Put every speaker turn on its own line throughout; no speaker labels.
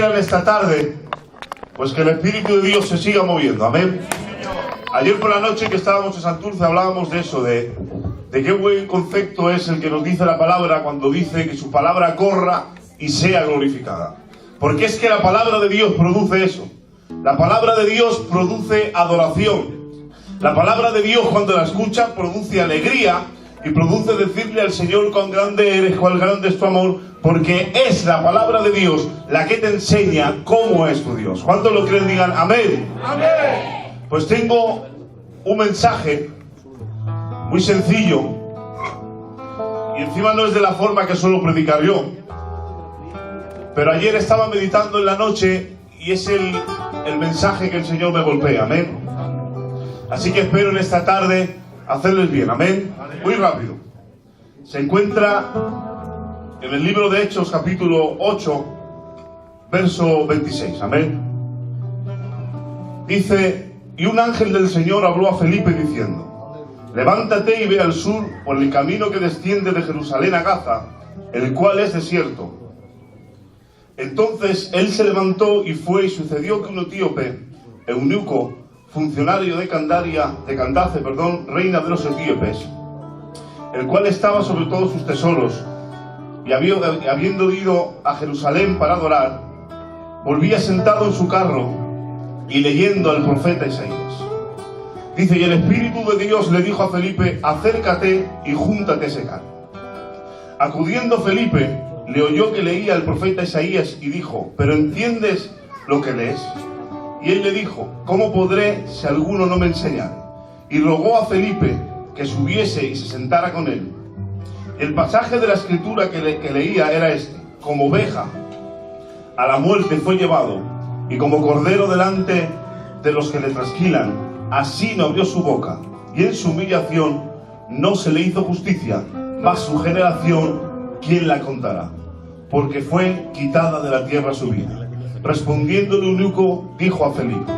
Esta tarde, pues que el Espíritu de Dios se siga moviendo, amén. Ayer por la noche que estábamos en Santurce hablábamos de eso, de qué buen concepto es el que nos dice la palabra cuando dice que su palabra corra y sea glorificada. Porque es que la palabra de Dios produce eso. La palabra de Dios produce adoración. La palabra de Dios, cuando la escucha, produce alegría y produce decirle al Señor cuán grande eres, cuán grande es tu amor, porque es la palabra de Dios la que te enseña cómo es tu Dios. ¿Cuántos lo creen? Digan amén. Amén. Pues tengo un mensaje muy sencillo y encima no es de la forma que suelo predicar yo. Pero ayer estaba meditando en la noche y es el mensaje que el Señor me golpea, amén. Así que espero en esta tarde hacerles bien, amén. Muy rápido. Se encuentra en el libro de Hechos, capítulo 8, verso 26, amén. Dice: y un ángel del Señor habló a Felipe diciendo: levántate y ve al sur por el camino que desciende de Jerusalén a Gaza, el cual es desierto. Entonces él se levantó y fue, y sucedió que un etíope, eunuco, funcionario de Candace, reina de los etíopes, el cual estaba sobre todos sus tesoros, y habiendo ido a Jerusalén para adorar, volvía sentado en su carro y leyendo al profeta Isaías. Dice: y el Espíritu de Dios le dijo a Felipe: acércate y júntate a ese carro. Acudiendo Felipe, le oyó que leía al profeta Isaías y dijo: ¿pero entiendes lo que lees? Y él le dijo: ¿cómo podré si alguno no me enseñare? Y rogó a Felipe que subiese y se sentara con él. El pasaje de la escritura que leía era este: como oveja a la muerte fue llevado, y como cordero delante de los que le trasquilan, así no abrió su boca, y en su humillación no se le hizo justicia, mas su generación, ¿quién la contará? Porque fue quitada de la tierra su vida. Respondiendo el eunuco, dijo a Felipe: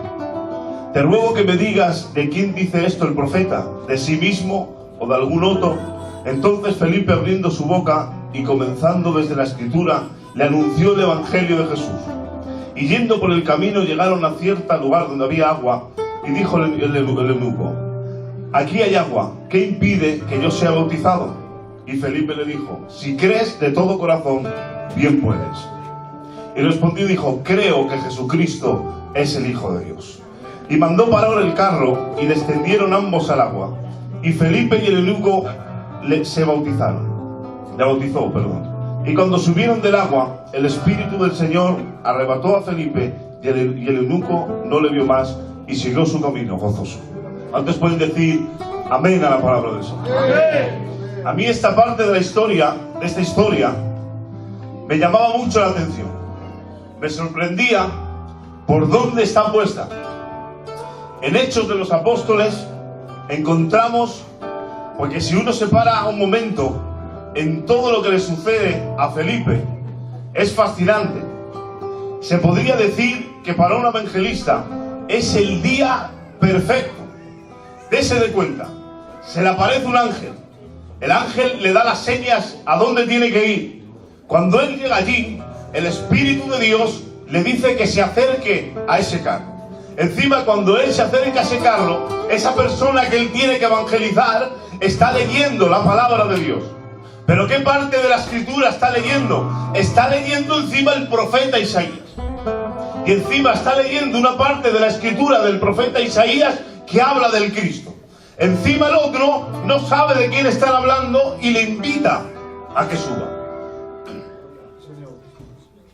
te ruego que me digas de quién dice esto el profeta, de sí mismo o de algún otro. Entonces Felipe, abriendo su boca y comenzando desde la escritura, le anunció el evangelio de Jesús. Y yendo por el camino llegaron a cierto lugar donde había agua, y dijo el eunuco: aquí hay agua, ¿qué impide que yo sea bautizado? Y Felipe le dijo: si crees de todo corazón, bien puedes. Y respondió y dijo: creo que Jesucristo es el Hijo de Dios. Y mandó parar el carro, y descendieron ambos al agua. Y Felipe y el eunuco le bautizó. Y cuando subieron del agua, el Espíritu del Señor arrebató a Felipe, y el eunuco no le vio más, y siguió su camino gozoso. Antes pueden decir amén a la palabra del Señor. Amén. A mí esta parte de la historia, de esta historia, me llamaba mucho la atención. Me sorprendía por dónde está puesta. En Hechos de los Apóstoles encontramos, porque si uno se para un momento en todo lo que le sucede a Felipe, es fascinante. Se podría decir que para un evangelista es el día perfecto. Dese de cuenta, se le aparece un ángel. El ángel le da las señas a dónde tiene que ir. Cuando él llega allí, el Espíritu de Dios le dice que se acerque a ese carro. Encima, cuando él se acerca a ese carro, esa persona que él tiene que evangelizar está leyendo la palabra de Dios. ¿Pero qué parte de la escritura está leyendo? Está leyendo encima el profeta Isaías. Y encima está leyendo una parte de la escritura del profeta Isaías que habla del Cristo. Encima el otro no sabe de quién están hablando y le invita a que suba.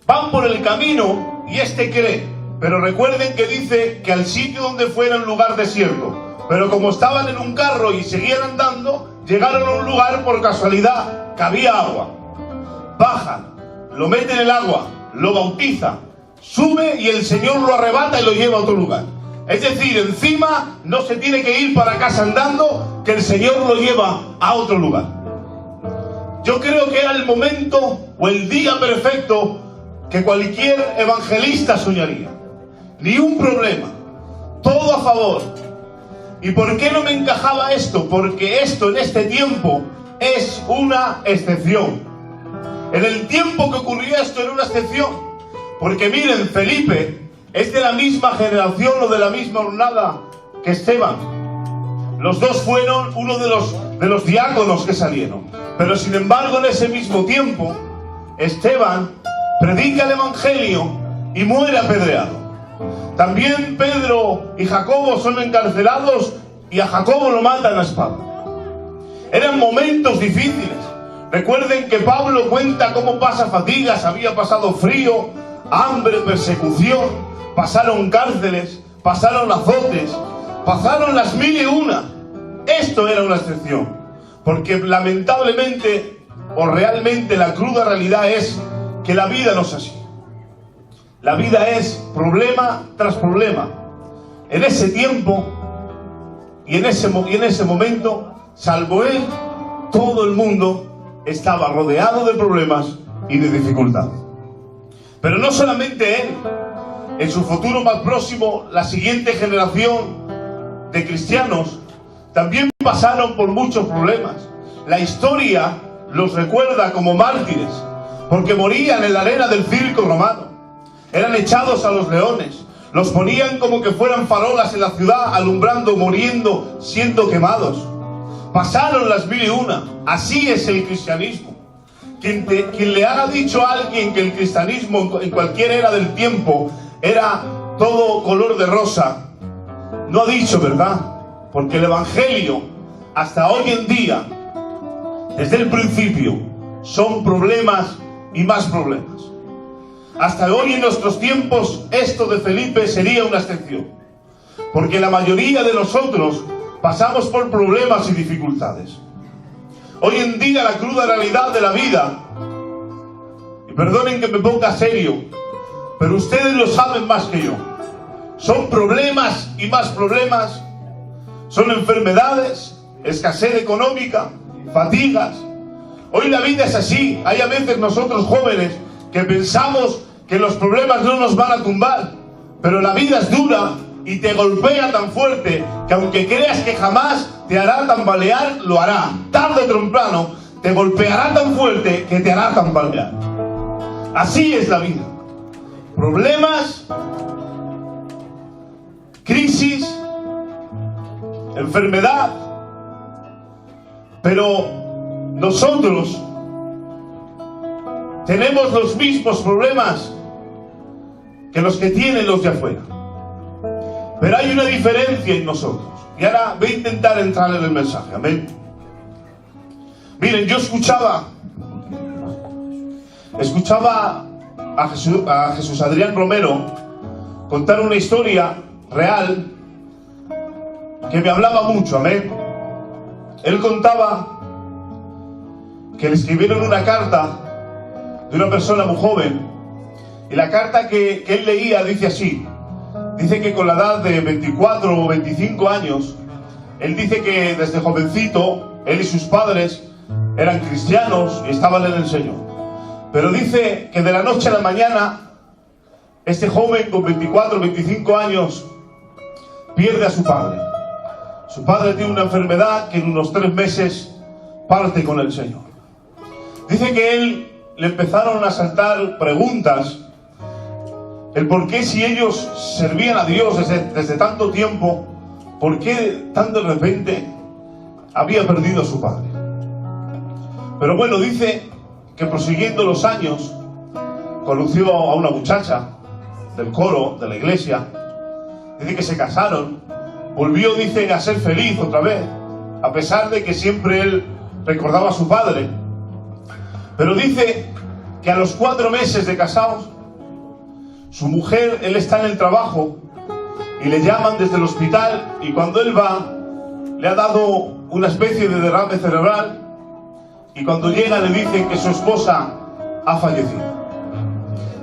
Van por el camino y este cree. Pero recuerden que dice que al sitio donde fue era un lugar desierto. Pero como estaban en un carro y seguían andando, llegaron a un lugar por casualidad que había agua. Bajan, lo meten en el agua, lo bautiza, sube y el Señor lo arrebata y lo lleva a otro lugar. Es decir, encima no se tiene que ir para casa andando, que el Señor lo lleva a otro lugar. Yo creo que era el momento o el día perfecto que cualquier evangelista soñaría. Ni un problema, todo a favor. ¿Y por qué no me encajaba esto? Porque esto en este tiempo es una excepción. En el tiempo que ocurría esto era una excepción. Porque miren, Felipe es de la misma generación o de la misma hornada que Esteban. Los dos fueron uno de los diáconos que salieron. Pero sin embargo, en ese mismo tiempo, Esteban predica el Evangelio y muere apedreado. También Pedro y Jacobo son encarcelados y a Jacobo lo matan a espada. Eran momentos difíciles. Recuerden que Pablo cuenta cómo pasa fatigas, había pasado frío, hambre, persecución, pasaron cárceles, pasaron azotes, pasaron las 1001. Esto era una excepción, porque lamentablemente o realmente la cruda realidad es que la vida no es así. La vida es problema tras problema. En ese tiempo y en ese momento, salvo él, todo el mundo estaba rodeado de problemas y de dificultades. Pero no solamente él, en su futuro más próximo, la siguiente generación de cristianos también pasaron por muchos problemas. La historia los recuerda como mártires, porque morían en la arena del circo romano. Eran echados a los leones, los ponían como que fueran farolas en la ciudad, alumbrando, muriendo, siendo quemados. Pasaron las 1001. Así es el cristianismo. Quien le haya dicho a alguien que el cristianismo en cualquier era del tiempo era todo color de rosa, no ha dicho verdad, porque el Evangelio hasta hoy en día, desde el principio, son problemas y más problemas. Hasta hoy en nuestros tiempos esto de Felipe sería una excepción, porque la mayoría de nosotros pasamos por problemas y dificultades. Hoy en día la cruda realidad de la vida, y perdonen que me ponga serio, pero ustedes lo saben más que yo, son problemas y más problemas, son enfermedades, escasez económica, fatigas. Hoy la vida es así. Hay a veces nosotros jóvenes que pensamos que los problemas no nos van a tumbar, pero la vida es dura y te golpea tan fuerte que aunque creas que jamás te hará tambalear, lo hará. Tarde o temprano te golpeará tan fuerte que te hará tambalear. Así es la vida. Problemas, crisis, enfermedad. Pero nosotros tenemos los mismos problemas que los que tienen los de afuera. Pero hay una diferencia en nosotros. Y ahora voy a intentar entrar en el mensaje. Amén. Miren, yo escuchaba a Jesús Adrián Romero contar una historia real que me hablaba mucho. Amén. Él contaba que le escribieron una carta de una persona muy joven, y la carta que él leía dice así. Dice que con la edad de 24 o 25 años, él dice que desde jovencito, él y sus padres eran cristianos y estaban en el Señor. Pero dice que de la noche a la mañana, este joven con 24 o 25 años pierde a su padre. Su padre tiene una enfermedad que en unos 3 meses parte con el Señor. Dice que él le empezaron a saltar preguntas. El por qué, si ellos servían a Dios desde tanto tiempo, ¿por qué tan de repente había perdido a su padre? Pero bueno, dice que prosiguiendo los años, conoció a una muchacha del coro, de la iglesia. Dice que se casaron. Volvió, dice, a ser feliz otra vez, a pesar de que siempre él recordaba a su padre. Pero dice que a los 4 meses de casados, su mujer, él está en el trabajo y le llaman desde el hospital, y cuando él va, le ha dado una especie de derrame cerebral, y cuando llega le dicen que su esposa ha fallecido.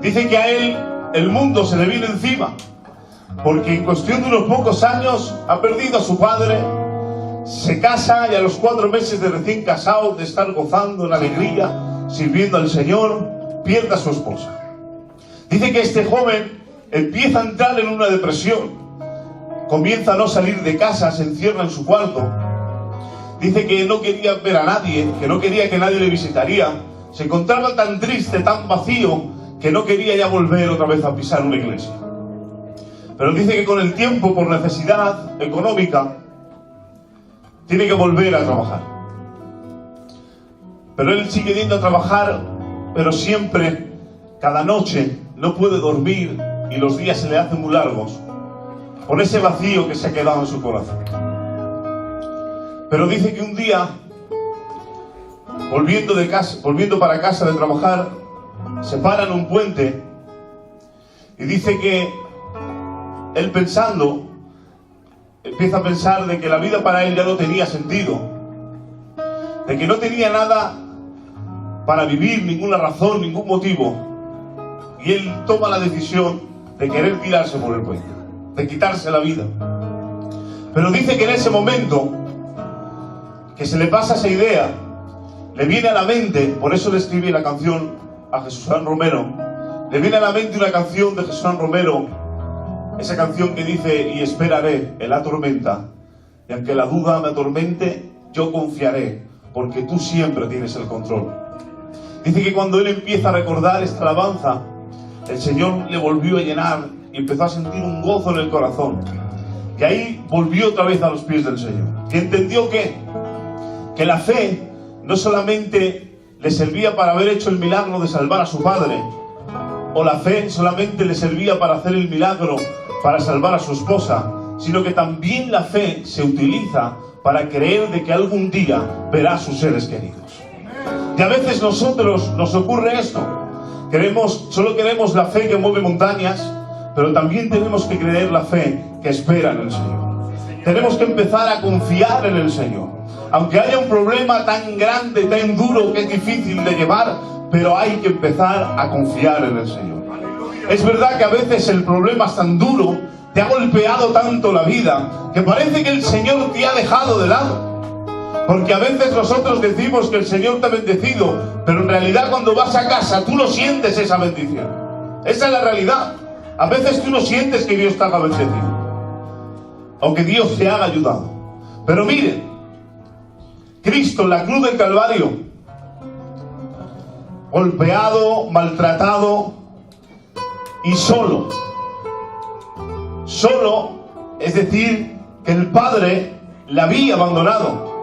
Dice que a él el mundo se le vino encima, porque en cuestión de unos pocos años ha perdido a su padre, se casa, y a los 4 meses de recién casado, de estar gozando en alegría, sirviendo al Señor, pierde a su esposa. Dice que este joven empieza a entrar en una depresión, comienza a no salir de casa, se encierra en su cuarto. Dice que no quería ver a nadie, que no quería que nadie le visitaría. Se encontraba tan triste, tan vacío, que no quería ya volver otra vez a pisar una iglesia. Pero dice que con el tiempo, por necesidad económica, tiene que volver a trabajar. Pero él sigue yendo a trabajar, pero siempre, cada noche, no puede dormir y los días se le hacen muy largos por ese vacío que se ha quedado en su corazón. Pero dice que un día, volviendo para casa de trabajar, se para en un puente y dice que él empieza a pensar de que la vida para él ya no tenía sentido, de que no tenía nada para vivir, ninguna razón, ningún motivo, y él toma la decisión de querer tirarse por el puente, de quitarse la vida. Pero dice que en ese momento que se le pasa esa idea, le viene a la mente, por eso le escribí la canción a Jesús Romero, le viene a la mente una canción de Jesús Romero, esa canción que dice: y esperaré en la tormenta, y aunque la duda me atormente, yo confiaré, porque tú siempre tienes el control. Dice que cuando él empieza a recordar esta alabanza, el Señor le volvió a llenar y empezó a sentir un gozo en el corazón, que ahí volvió otra vez a los pies del Señor, que entendió que la fe no solamente le servía para haber hecho el milagro de salvar a su padre, o la fe solamente le servía para hacer el milagro para salvar a su esposa, sino que también la fe se utiliza para creer de que algún día verá a sus seres queridos. Y a veces nosotros nos ocurre esto, solo queremos la fe que mueve montañas, pero también tenemos que creer la fe que espera en el Señor. Tenemos que empezar a confiar en el Señor, aunque haya un problema tan grande, tan duro, que es difícil de llevar, pero hay que empezar a confiar en el Señor. Es verdad que a veces el problema es tan duro, te ha golpeado tanto la vida, que parece que el Señor te ha dejado de lado. Porque a veces nosotros decimos que el Señor te ha bendecido, pero en realidad cuando vas a casa tú no sientes esa bendición. Esa es la realidad. A veces tú no sientes que Dios te haga bendecido, aunque Dios te haga ayudado. Pero miren, Cristo en la cruz del Calvario, golpeado, maltratado y solo, es decir, que el Padre le había abandonado.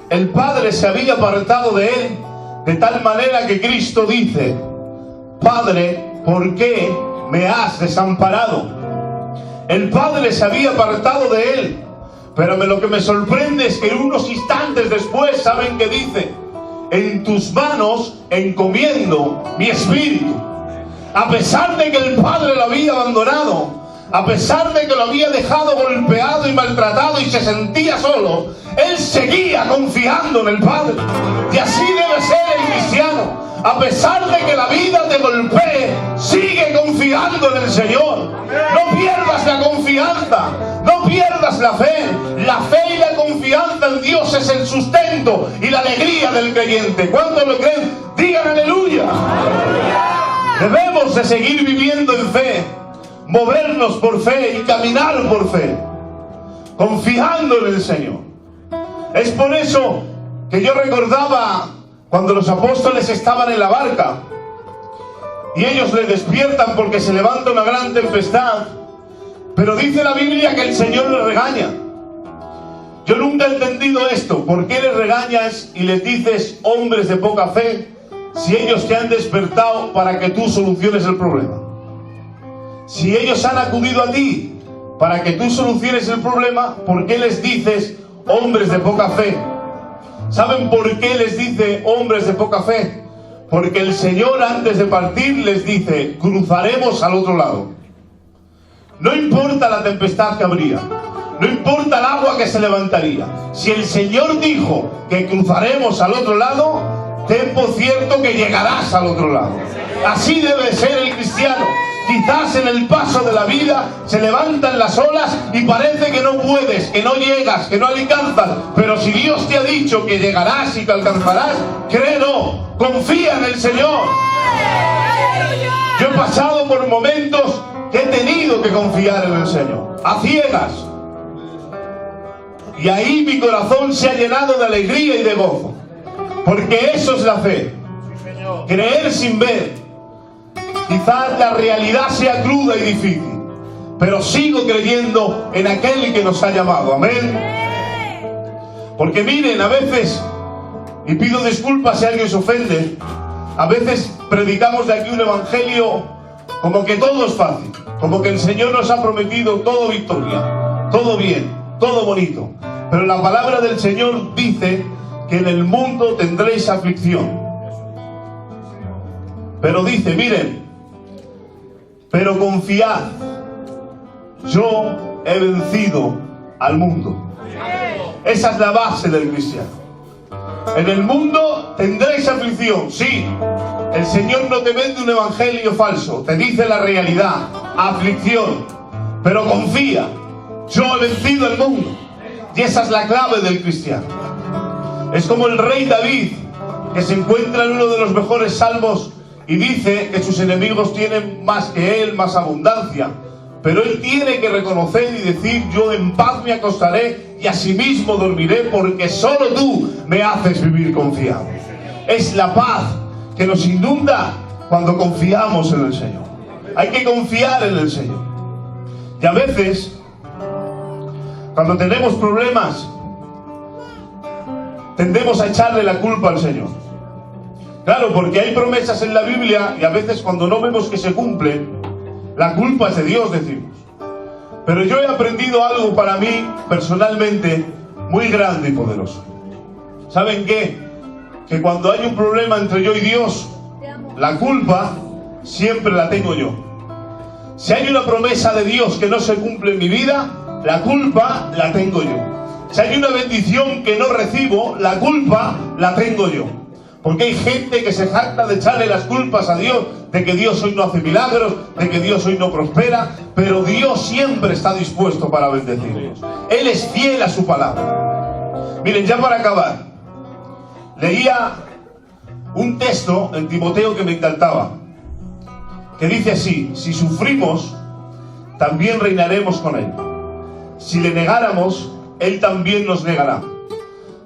El Padre se había apartado de él, de tal manera que Cristo dice: Padre, ¿por qué me has desamparado? El Padre se había apartado de él, pero lo que me sorprende es que unos instantes después, ¿saben qué dice? En tus manos encomiendo mi espíritu. A pesar de que el Padre lo había abandonado, a pesar de que lo había dejado golpeado y maltratado y se sentía solo, él seguía confiando en el Padre. Y así debe ser el cristiano. A pesar de que la vida te golpee, sigue confiando en el Señor. No pierdas la confianza, no pierdas la fe. La fe y la confianza en Dios es el sustento y la alegría del creyente. ¿Cuántos lo creen? Digan aleluya. Debemos de seguir viviendo en fe, movernos por fe y caminar por fe, confiando en el Señor. Es por eso que yo recordaba cuando los apóstoles estaban en la barca y ellos le despiertan porque se levanta una gran tempestad, pero dice la Biblia que el Señor les regaña. Yo nunca he entendido esto. ¿Por qué les regañas y les dices hombres de poca fe, si ellos te han despertado para que tú soluciones el problema? Si ellos han acudido a ti para que tú soluciones el problema, ¿por qué les dices hombres de poca fe? ¿Saben por qué les dice hombres de poca fe? Porque el Señor antes de partir les dice: cruzaremos al otro lado. No importa la tempestad que habría, no importa el agua que se levantaría. Si el Señor dijo que cruzaremos al otro lado, ten por cierto que llegarás al otro lado. Así debe ser el cristiano. Quizás en el paso de la vida se levantan las olas y parece que no puedes, que no llegas, que no alcanzas. Pero si Dios te ha dicho que llegarás y que alcanzarás, créelo, confía en el Señor. Yo he pasado por momentos que he tenido que confiar en el Señor, a ciegas. Y ahí mi corazón se ha llenado de alegría y de gozo. Porque eso es la fe. Creer sin ver. Quizás la realidad sea cruda y difícil, pero sigo creyendo en aquel que nos ha llamado. Amén. Porque miren, a veces, y pido disculpas si alguien se ofende, a veces predicamos de aquí un evangelio como que todo es fácil, como que el Señor nos ha prometido todo victoria, todo bien, todo bonito. Pero la palabra del Señor dice que en el mundo tendréis aflicción. Pero dice, miren, pero confiad, yo he vencido al mundo. Esa es la base del cristiano. En el mundo tendréis aflicción, sí. El Señor no te vende un evangelio falso, te dice la realidad, aflicción. Pero confía, yo he vencido el mundo. Y esa es la clave del cristiano. Es como el rey David, que se encuentra en uno de los mejores salmos y dice que sus enemigos tienen más que él, más abundancia. Pero él tiene que reconocer y decir, yo en paz me acostaré y asimismo dormiré, porque solo tú me haces vivir confiado. Es la paz que nos inunda cuando confiamos en el Señor. Hay que confiar en el Señor. Y a veces, cuando tenemos problemas, tendemos a echarle la culpa al Señor. Claro, porque hay promesas en la Biblia y a veces cuando no vemos que se cumplen, la culpa es de Dios, decimos. Pero yo he aprendido algo para mí, personalmente, muy grande y poderoso. ¿Saben qué? Que cuando hay un problema entre yo y Dios, la culpa siempre la tengo yo. Si hay una promesa de Dios que no se cumple en mi vida, la culpa la tengo yo. Si hay una bendición que no recibo, la culpa la tengo yo. Porque hay gente que se jacta de echarle las culpas a Dios, de que Dios hoy no hace milagros, de que Dios hoy no prospera, pero Dios siempre está dispuesto para bendecirnos. Él es fiel a su palabra. Miren, ya para acabar, leía un texto en Timoteo que me encantaba, que dice así: si sufrimos, también reinaremos con Él. Si le negáramos, Él también nos negará.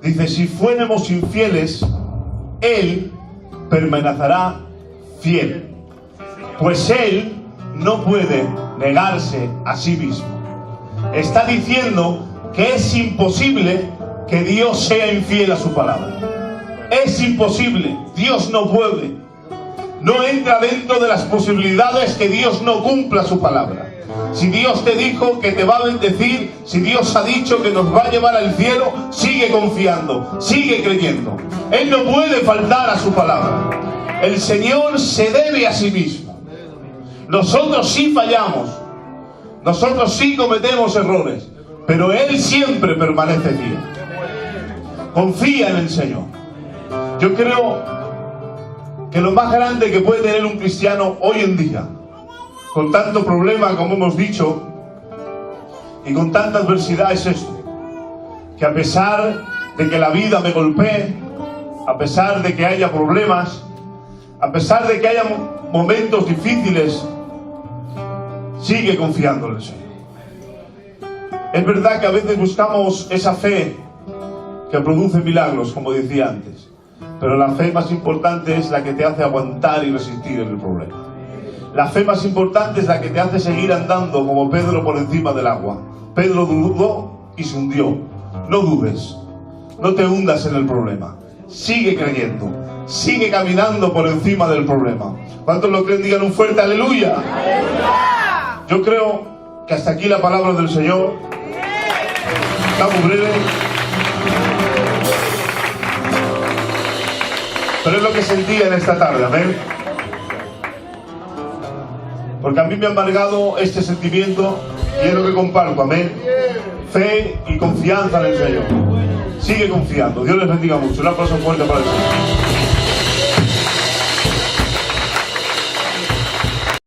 Dice, si fuéramos infieles, Él permanecerá fiel, pues Él no puede negarse a sí mismo. Está diciendo que es imposible que Dios sea infiel a su palabra. Es imposible, Dios no puede. No entra dentro de las posibilidades que Dios no cumpla su palabra. Si Dios te dijo que te va a bendecir, si Dios ha dicho que nos va a llevar al cielo, sigue confiando, sigue creyendo. Él no puede faltar a su palabra. El Señor se debe a sí mismo. Nosotros sí fallamos, nosotros sí cometemos errores, pero Él siempre permanece fiel. Confía en el Señor. Yo creo que lo más grande que puede tener un cristiano hoy en día, con tanto problema como hemos dicho y con tanta adversidad, es esto: que a pesar de que la vida me golpee, a pesar de que haya problemas, a pesar de que haya momentos difíciles, sigue confiando en el Señor. Es verdad que a veces buscamos esa fe que produce milagros, como decía antes, pero la fe más importante es la que te hace aguantar y resistir en el problema. La fe más importante es la que te hace seguir andando como Pedro por encima del agua. Pedro dudó y se hundió. No dudes, no te hundas en el problema. Sigue creyendo, sigue caminando por encima del problema. ¿Cuántos lo creen? Digan un fuerte aleluya. ¡Aleluya! Yo creo que hasta aquí la palabra del Señor. Está muy breve, pero es lo que sentía en esta tarde, amén. Porque a mí me ha amargado este sentimiento y es lo que comparto, amén. Fe y confianza en el Señor. Sigue confiando. Dios les bendiga mucho. Un aplauso fuerte para el Señor.